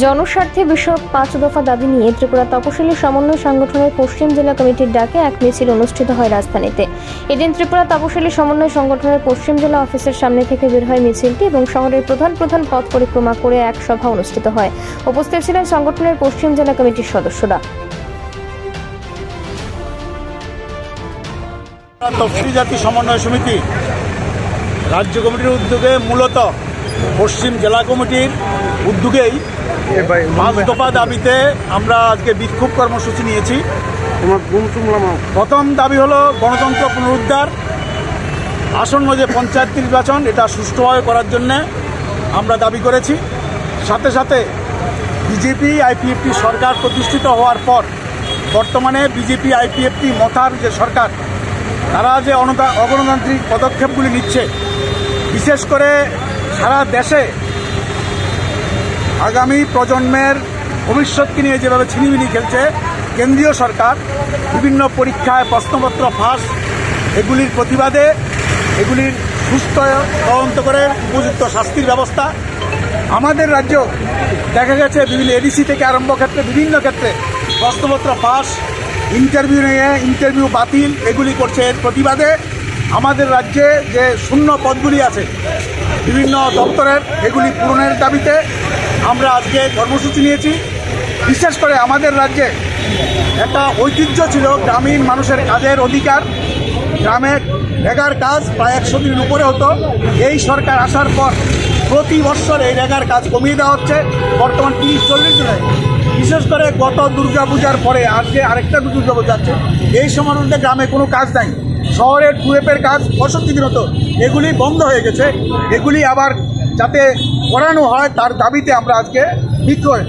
জনস্বার্থে বিষয়ক ৫ দফা দাবি নিয়ে ত্রিপুরা তপশিলি সমন্বয় সংগঠনের পশ্চিম জেলা কমিটির ডাকে এক মিছিল অনুষ্ঠিত হয় রাজধানীতে। এদিন ত্রিপুরা তপশিলি সমন্বয় সংগঠনের পশ্চিম জেলা অফিসের সামনে থেকে বের হয় মিছিলটি এবং শহরের প্রধান পথ পরিক্রমা করে এক সভা অনুষ্ঠিত হয়। উপস্থিত ছিলেন সংগঠনের পশ্চিম জেলা কমিটির সদস্যরা। তফসিলি জাতি সমন্বয় সমিতি রাজ্য কমিটির উদ্যোগে মূলত পশ্চিম জেলা কমিটির উদ্যোগেই ৫ দফা দাবিতে আমরা আজকে বিক্ষোভ কর্মসূচি নিয়েছি। প্রথম দাবি হলো গণতন্ত্র পুনরুদ্ধার, আসন্ন যে পঞ্চায়েত নির্বাচন এটা সুষ্ঠুভাবে করার জন্য আমরা দাবি করেছি। সাথে সাথে বিজেপি আইপিএফটি সরকার প্রতিষ্ঠিত হওয়ার পর বর্তমানে বিজেপি আইপিএফটি মথার যে সরকার তারা যে অগণতান্ত্রিক পদক্ষেপগুলি নিচ্ছে, বিশেষ করে সারা দেশে আগামী প্রজন্মের ভবিষ্যৎকে নিয়ে যেভাবে ছিনিমিনি খেলছে কেন্দ্রীয় সরকার, বিভিন্ন পরীক্ষায় প্রশ্নপত্র ফাঁস, এগুলির প্রতিবাদে এগুলির সুস্থ তদন্ত করে উপযুক্ত শাস্তির ব্যবস্থা। আমাদের রাজ্য দেখা গেছে বিভিন্ন এডিসি থেকে আরম্ভ ক্ষেত্রে বিভিন্ন ক্ষেত্রে প্রশ্নপত্র ফাঁস, ইন্টারভিউ নিয়ে ইন্টারভিউ বাতিল, এগুলি করছে। এর প্রতিবাদে আমাদের রাজ্যে যে শূন্য পদগুলি আছে বিভিন্ন দপ্তরের, এগুলি পূরণের দাবিতে আমরা আজকে কর্মসূচি নিয়েছি। বিশেষ করে আমাদের রাজ্যে একটা ঐতিহ্য ছিল গ্রামীণ মানুষের কাজের অধিকার, গ্রামে রেগার কাজ প্রায় ১০০ দিনের উপরে হতো। এই সরকার আসার পর প্রতি বছর এই রেগার কাজ কমিয়ে দেওয়া হচ্ছে, বর্তমান ৩০-৪০ দিনে। বিশেষ করে গত দুর্গাপূজার পরে আজকে আরেকটা দুর্গাপূজা যাচ্ছে, এই সময়ের মধ্যে গ্রামে কোনো কাজ নাই। শহরের টুয়েপের কাজ ৬৫ দিন হতো, এগুলি বন্ধ হয়ে গেছে। এগুলি আবার যাতে করানো হয় তার দাবিতে আমরা আজকে বিক্ষোভ।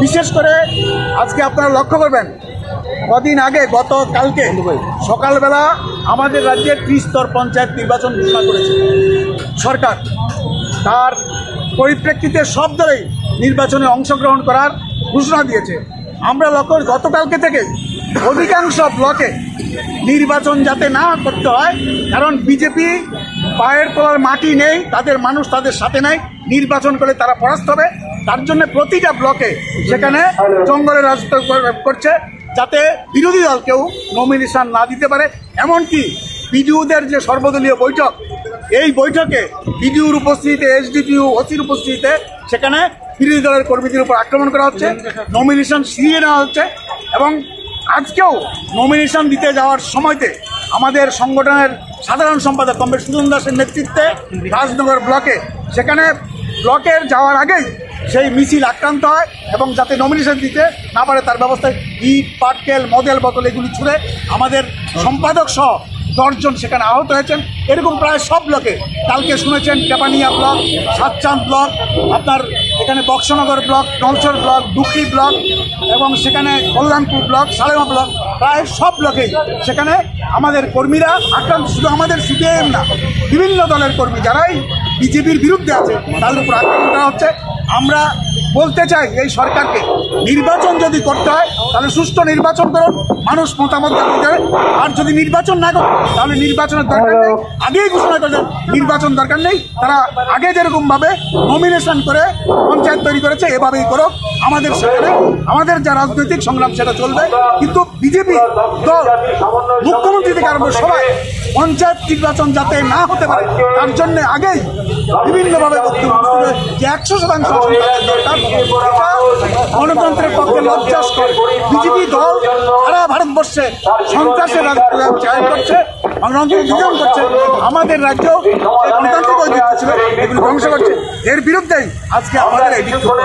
বিশেষ করে আজকে আপনারা লক্ষ্য করবেন, কদিন আগে গতকালকে সকালবেলা আমাদের রাজ্যের ৩০ স্তর পঞ্চায়েত নির্বাচন ঘোষণা করেছে সরকার। তার পরিপ্রেক্ষিতে সব দলেই নির্বাচনে অংশগ্রহণ করার ঘোষণা দিয়েছে। আমরা গতকালকে থেকে অধিকাংশ ব্লকে নির্বাচন যাতে না করতে হয়, কারণ বিজেপি পায়ের তলার মাটি নেই, তাদের মানুষ তাদের সাথে নাই, নির্বাচন করে তারা পরাস্ত হবে। তার জন্য প্রতিটা ব্লকে সেখানে জঙ্গলের রাজত্ব করছে, যাতে বিরোধী দল কেউ নমিনেশন না দিতে পারে। এমনকি বিডিওদের যে সর্বদলীয় বৈঠক, এই বৈঠকে বিডিওর উপস্থিতিতে, এসডিপিও, ওসির উপস্থিতিতে সেখানে বিরোধী দলের কর্মীদের উপর আক্রমণ করা হচ্ছে, নমিনেশন ছিনিয়ে নেওয়া হচ্ছে। এবং আজকেও নমিনেশন দিতে যাওয়ার সময়তে আমাদের সংগঠনের সাধারণ সম্পাদক কমরেড সুজন দাসের নেতৃত্বে রাজনগর ব্লকে, সেখানে ব্লকের যাওয়ার আগেই সেই মিছিল আক্রান্ত হয় এবং যাতে নমিনেশন দিতে না পারে তার ব্যবস্থায় ইট, পাটকেল, মদের বোতল এগুলি ছুঁড়ে আমাদের সম্পাদক সহ 10 জন সেখানে আহত হয়েছেন। এরকম প্রায় সব ব্লকে, কালকে শুনেছেন টেপানিয়া ব্লক, সাতচাঁদ ব্লক, আপনার এখানে Boxanagar block, Nalchar block, Dukli block এবং সেখানে কল্যাণপুর ব্লক, সালেমা ব্লক, প্রায় সব ব্লকেই সেখানে আমাদের কর্মীরা আক্রান্ত। শুধু আমাদের সিপিআইএম না, বিভিন্ন দলের কর্মী যারাই বিজেপির বিরুদ্ধে আছে তাদের উপর আক্রমণ করা হচ্ছে। আমরা বলতে চাই এই সরকারকে, নির্বাচন যদি করতে হয় তাহলে সুষ্ঠু নির্বাচন করুন, মানুষ মতামত জানাতে দেবে। আর যদি নির্বাচন না করুন তাহলে নির্বাচনের দরকার নেই, আগেই ঘোষণা করেছেন নির্বাচন দরকার নেই। তারা আগে যেরকমভাবে নমিনেশন করে পঞ্চায়েত তৈরি করেছে এভাবেই করুক। আমাদের সেখানে আমাদের যা রাজনৈতিক সংগ্রাম সেটা চলবে, কিন্তু বিজেপি দল মুখ্যমন্ত্রী থেকে আরম্ভ সবাই পঞ্চায়েত নির্বাচন যাতে না হতে পারে তার জন্য আগেই বিভিন্নভাবে বক্তব্য যে ১০০% দরকার। গণতন্ত্রের পক্ষে লজ্জাস্কর বিজেপি দল সারা ভারতবর্ষে সন্ত্রাসের চায়ন করছে, গণতন্ত্র করছে। আমাদের রাজ্য গণতান্ত্রিক ঐতিহ্য ছিল, এগুলি ধ্বংস করছে। এর বিরুদ্ধেই আজকে আমাদের এই বিক্ষোভ।